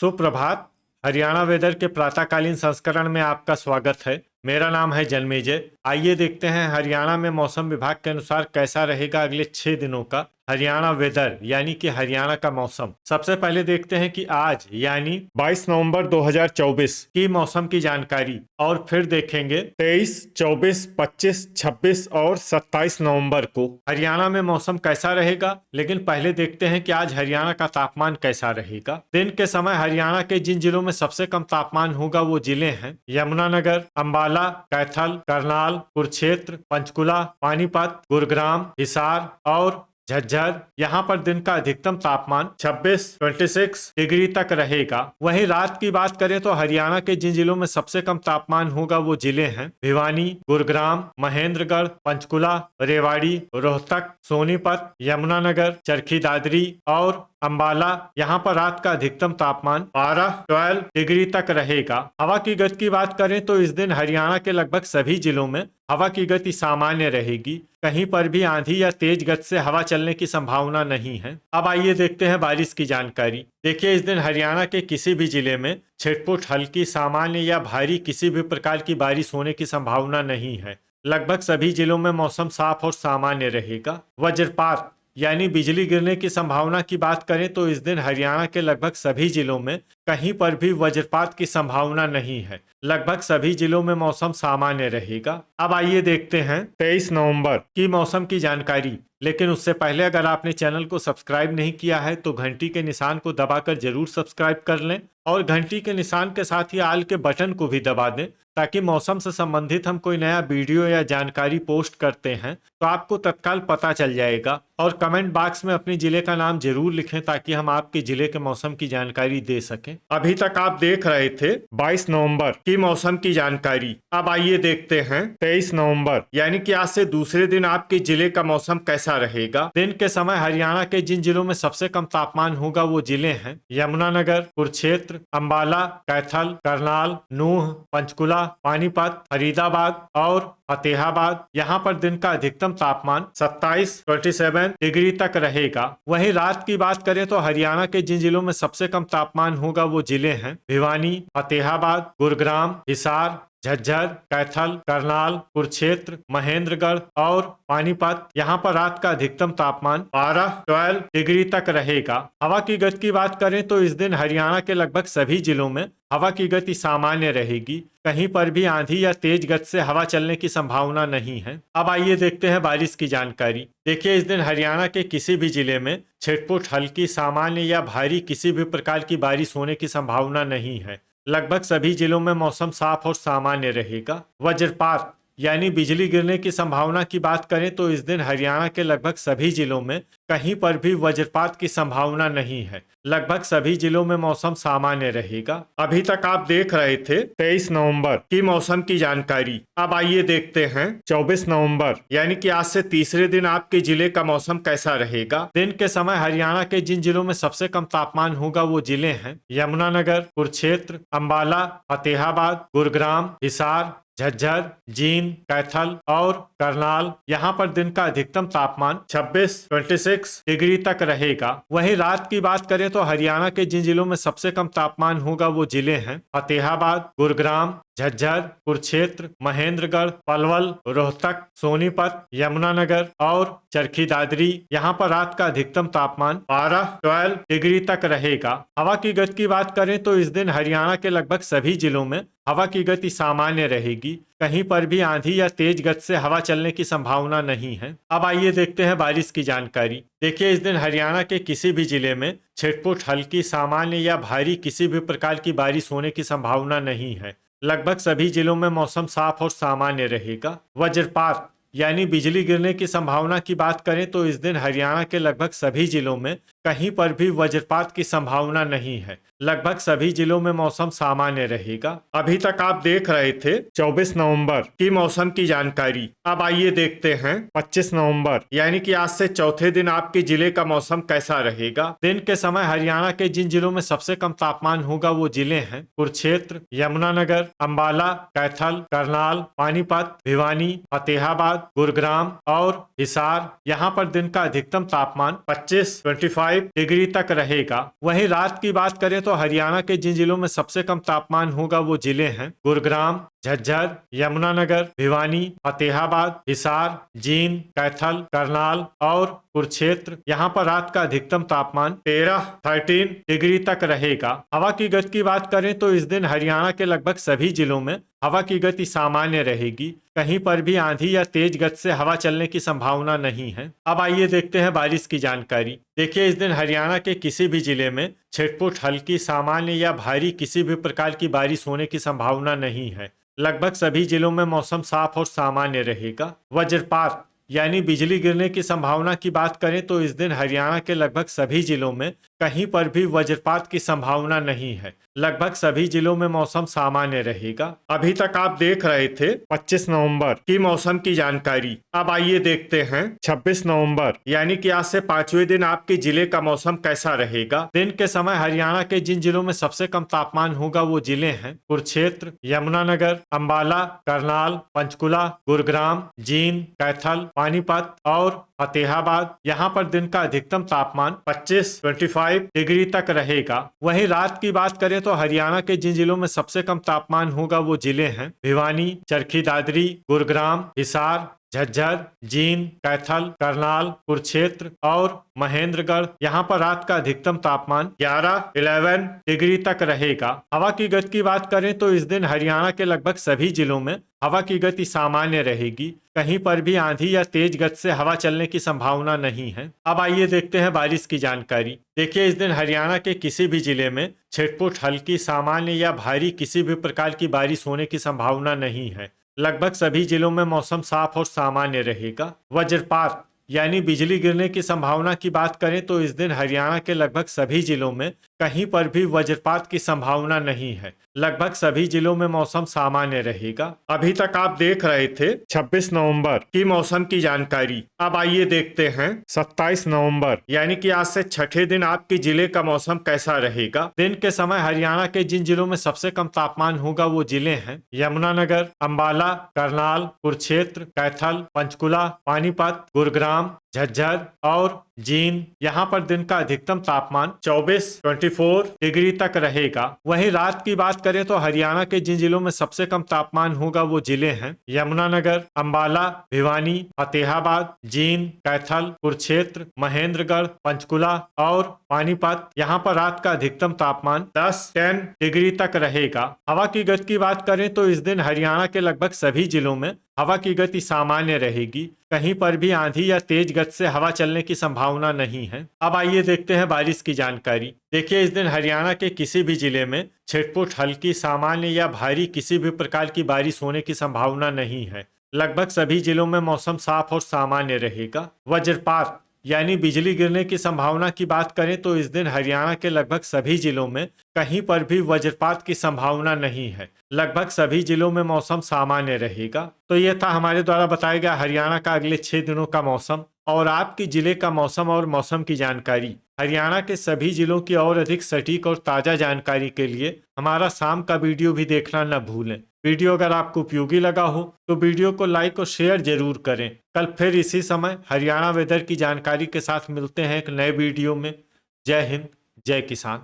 सुप्रभात। हरियाणा वेदर के प्रातःकालीन संस्करण में आपका स्वागत है। मेरा नाम है जन्मेजय। आइए देखते हैं हरियाणा में मौसम विभाग के अनुसार कैसा रहेगा अगले 6 दिनों का हरियाणा वेदर यानी कि हरियाणा का मौसम। सबसे पहले देखते हैं कि आज यानी 22 नवंबर 2024 की मौसम की जानकारी और फिर देखेंगे 23, 24, 25, 26 और 27 नवंबर को हरियाणा में मौसम कैसा रहेगा। लेकिन पहले देखते हैं कि आज हरियाणा का तापमान कैसा रहेगा। दिन के समय हरियाणा के जिन जिलों में सबसे कम तापमान होगा वो जिले हैं यमुनानगर, अंबाला, कैथल, करनाल, कुरुक्षेत्र, पंचकुला, पानीपत, गुरुग्राम, हिसार और झज्जर। यहाँ पर दिन का अधिकतम तापमान 26 डिग्री तक रहेगा। वहीं रात की बात करें तो हरियाणा के जिन जिलों में सबसे कम तापमान होगा वो जिले हैं भिवानी, गुरुग्राम, महेंद्रगढ़, पंचकुला, रेवाड़ी, रोहतक, सोनीपत, यमुनानगर, चरखी दादरी और अंबाला। यहाँ पर रात का अधिकतम तापमान 12 डिग्री तक रहेगा। हवा की गति की बात करें तो इस दिन हरियाणा के लगभग सभी जिलों में हवा की गति सामान्य रहेगी। कहीं पर भी आंधी या तेज गति से हवा चलने की संभावना नहीं है। अब आइए देखते हैं बारिश की जानकारी। देखिए, इस दिन हरियाणा के किसी भी जिले में छिटपुट, हल्की, सामान्य या भारी किसी भी प्रकार की बारिश होने की संभावना नहीं है। लगभग सभी जिलों में मौसम साफ और सामान्य रहेगा। वज्रपात यानी बिजली गिरने की संभावना की बात करें तो इस दिन हरियाणा के लगभग सभी जिलों में कहीं पर भी वज्रपात की संभावना नहीं है। लगभग सभी जिलों में मौसम सामान्य रहेगा। अब आइए देखते हैं 23 नवंबर की मौसम की जानकारी। लेकिन उससे पहले अगर आपने चैनल को सब्सक्राइब नहीं किया है तो घंटी के निशान को दबाकर जरूर सब्सक्राइब कर लें और घंटी के निशान के साथ ही आल के बटन को भी दबा दें ताकि मौसम से संबंधित हम कोई नया वीडियो या जानकारी पोस्ट करते हैं तो आपको तत्काल पता चल जाएगा। और कमेंट बॉक्स में अपने जिले का नाम जरूर लिखें ताकि हम आपके जिले के मौसम की जानकारी दे सकें। अभी तक आप देख रहे थे 22 नवंबर की मौसम की जानकारी। अब आइए देखते हैं 23 नवंबर यानी कि आज से दूसरे दिन आपके जिले का मौसम कैसा रहेगा। दिन के समय हरियाणा के जिन जिलों में सबसे कम तापमान होगा वो जिले हैं यमुनानगर, कुरुक्षेत्र, अंबाला, कैथल, करनाल, नूह, पंचकुला, पानीपत, फरीदाबाद और फतेहाबाद। यहाँ पर दिन का अधिकतम तापमान 27 डिग्री तक रहेगा। वहीं रात की बात करें तो हरियाणा के जिन जिलों में सबसे कम तापमान होगा वो जिले हैं भिवानी, फतेहाबाद, गुरुग्राम, हिसार, झज्जर, कैथल, करनाल, कुरुक्षेत्र, महेंद्रगढ़ और पानीपत। यहाँ पर रात का अधिकतम तापमान 12 डिग्री तक रहेगा। हवा की गति की बात करें तो इस दिन हरियाणा के लगभग सभी जिलों में हवा की गति सामान्य रहेगी। कहीं पर भी आंधी या तेज गति से हवा चलने की संभावना नहीं है। अब आइए देखते हैं बारिश की जानकारी। देखिए, इस दिन हरियाणा के किसी भी जिले में छिटपुट, हल्की, सामान्य या भारी किसी भी प्रकार की बारिश होने की संभावना नहीं है। लगभग सभी जिलों में मौसम साफ और सामान्य रहेगा। वज्रपात यानी बिजली गिरने की संभावना की बात करें तो इस दिन हरियाणा के लगभग सभी जिलों में कहीं पर भी वज्रपात की संभावना नहीं है। लगभग सभी जिलों में मौसम सामान्य रहेगा। अभी तक आप देख रहे थे 23 नवंबर की मौसम की जानकारी। अब आइए देखते हैं 24 नवंबर यानी कि आज से तीसरे दिन आपके जिले का मौसम कैसा रहेगा। दिन के समय हरियाणा के जिन जिलों में सबसे कम तापमान होगा वो जिले हैं यमुनानगर, कुरुक्षेत्र, अंबाला, फतेहाबाद, गुरुग्राम, हिसार, झज्जर, जींद, कैथल और करनाल। यहाँ पर दिन का अधिकतम तापमान 26 डिग्री तक रहेगा। वहीं रात की बात करें तो हरियाणा के जिन जिलों में सबसे कम तापमान होगा वो जिले हैं फतेहाबाद, गुरुग्राम, झज्जर, कुरुक्षेत्र, महेंद्रगढ़, पलवल, रोहतक, सोनीपत, यमुनानगर और चरखी दादरी। यहाँ पर रात का अधिकतम तापमान 12 डिग्री तक रहेगा। हवा की गति की बात करें तो इस दिन हरियाणा के लगभग सभी जिलों में हवा की गति सामान्य रहेगी। कहीं पर भी आंधी या तेज गति से हवा चलने की संभावना नहीं है। अब आइए देखते हैं बारिश की जानकारी। देखिए, इस दिन हरियाणा के किसी भी जिले में छिटपुट, हल्की, सामान्य या भारी किसी भी प्रकार की बारिश होने की संभावना नहीं है। लगभग सभी जिलों में मौसम साफ और सामान्य रहेगा। वज्रपात यानी बिजली गिरने की संभावना की बात करें तो इस दिन हरियाणा के लगभग सभी जिलों में कहीं पर भी वज्रपात की संभावना नहीं है। लगभग सभी जिलों में मौसम सामान्य रहेगा। अभी तक आप देख रहे थे 24 नवंबर की मौसम की जानकारी। अब आइए देखते हैं 25 नवंबर यानी कि आज से चौथे दिन आपके जिले का मौसम कैसा रहेगा। दिन के समय हरियाणा के जिन जिलों में सबसे कम तापमान होगा वो जिले हैं कुरुक्षेत्र, यमुनानगर, अंबाला, कैथल, करनाल, पानीपत, भिवानी, फतेहाबाद, गुरुग्राम और हिसार। यहाँ पर दिन का अधिकतम तापमान 25 25 डिग्री तक रहेगा। वहीं रात की बात करें तो हरियाणा के जिन जिलों में सबसे कम तापमान होगा वो जिले हैं गुरुग्राम, झज्जर, यमुनानगर, भिवानी, फतेहाबाद, हिसार, जींद, कैथल, करनाल और कुरुक्षेत्र। यहाँ पर रात का अधिकतम तापमान 13 डिग्री तक रहेगा। हवा की गति की बात करें तो इस दिन हरियाणा के लगभग सभी जिलों में हवा की गति सामान्य रहेगी। कहीं पर भी आंधी या तेज गति से हवा चलने की संभावना नहीं है। अब आइए देखते हैं बारिश की जानकारी। देखिए, इस दिन हरियाणा के किसी भी जिले में छिटपुट, हल्की, सामान्य या भारी किसी भी प्रकार की बारिश होने की संभावना नहीं है। लगभग सभी जिलों में मौसम साफ और सामान्य रहेगा। वज्रपात यानी बिजली गिरने की संभावना की बात करें तो इस दिन हरियाणा के लगभग सभी जिलों में कहीं पर भी वज्रपात की संभावना नहीं है। लगभग सभी जिलों में मौसम सामान्य रहेगा। अभी तक आप देख रहे थे 25 नवंबर की मौसम की जानकारी। अब आइए देखते हैं 26 नवंबर यानी कि आज से 5वें दिन आपके जिले का मौसम कैसा रहेगा। दिन के समय हरियाणा के जिन जिलों में सबसे कम तापमान होगा वो जिले हैं कुरुक्षेत्र, यमुनानगर, अंबाला, करनाल, पंचकुला, गुरुग्राम, जींद, कैथल, पानीपत और फतेहाबाद। यहाँ पर दिन का अधिकतम तापमान 25 डिग्री तक रहेगा। वहीं रात की बात करें तो हरियाणा के जिन जिलों में सबसे कम तापमान होगा वो जिले हैं भिवानी, चरखी दादरी, गुरुग्राम, हिसार, झज्जर, जींद, कैथल, करनाल, कुरुक्षेत्र और महेंद्रगढ़। यहाँ पर रात का अधिकतम तापमान 11 डिग्री तक रहेगा। हवा की गति की बात करें तो इस दिन हरियाणा के लगभग सभी जिलों में हवा की गति सामान्य रहेगी। कहीं पर भी आंधी या तेज गति से हवा चलने की संभावना नहीं है। अब आइए देखते हैं बारिश की जानकारी। देखिए, इस दिन हरियाणा के किसी भी जिले में छिटपुट, हल्की, सामान्य या भारी किसी भी प्रकार की बारिश होने की संभावना नहीं है। लगभग सभी जिलों में मौसम साफ और सामान्य रहेगा। वज्रपात यानी बिजली गिरने की संभावना की बात करें तो इस दिन हरियाणा के लगभग सभी जिलों में कहीं पर भी वज्रपात की संभावना नहीं है। लगभग सभी जिलों में मौसम सामान्य रहेगा। अभी तक आप देख रहे थे 26 नवंबर की मौसम की जानकारी। अब आइए देखते हैं 27 नवंबर यानी कि आज से छठे दिन आपके जिले का मौसम कैसा रहेगा। दिन के समय हरियाणा के जिन जिलों में सबसे कम तापमान होगा वो जिले हैं यमुनानगर, अंबाला, करनाल, कुरुक्षेत्र, कैथल, पंचकुला, पानीपत, गुरुग्राम, झज्जर और जींद। यहाँ पर दिन का अधिकतम तापमान 24 डिग्री तक रहेगा। वहीं रात की बात करें तो हरियाणा के जिन जिलों में सबसे कम तापमान होगा वो जिले हैं यमुनानगर, अंबाला, भिवानी, फतेहाबाद, जींद, कैथल, कुरुक्षेत्र, महेंद्रगढ़, पंचकुला और पानीपत। यहाँ पर रात का अधिकतम तापमान 10 डिग्री तक रहेगा। हवा की गति की बात करें तो इस दिन हरियाणा के लगभग सभी जिलों में हवा की गति सामान्य रहेगी। कहीं पर भी आंधी या तेज गति से हवा चलने की संभावना नहीं है। अब आइए देखते हैं बारिश की जानकारी। देखिए, इस दिन हरियाणा के किसी भी जिले में छिटपुट, हल्की, सामान्य या भारी किसी भी प्रकार की बारिश होने की संभावना नहीं है। लगभग सभी जिलों में मौसम साफ और सामान्य रहेगा। वज्रपात यानी बिजली गिरने की संभावना की बात करें तो इस दिन हरियाणा के लगभग सभी जिलों में कहीं पर भी वज्रपात की संभावना नहीं है। लगभग सभी जिलों में मौसम सामान्य रहेगा। तो यह था हमारे द्वारा बताया गया हरियाणा का अगले 6 दिनों का मौसम और आपके जिले का मौसम और मौसम की जानकारी। हरियाणा के सभी जिलों की और अधिक सटीक और ताज़ा जानकारी के लिए हमारा शाम का वीडियो भी देखना न भूलें। वीडियो अगर आपको उपयोगी लगा हो तो वीडियो को लाइक और शेयर जरूर करें। कल फिर इसी समय हरियाणा वेदर की जानकारी के साथ मिलते हैं एक नए वीडियो में। जय हिंद, जय किसान।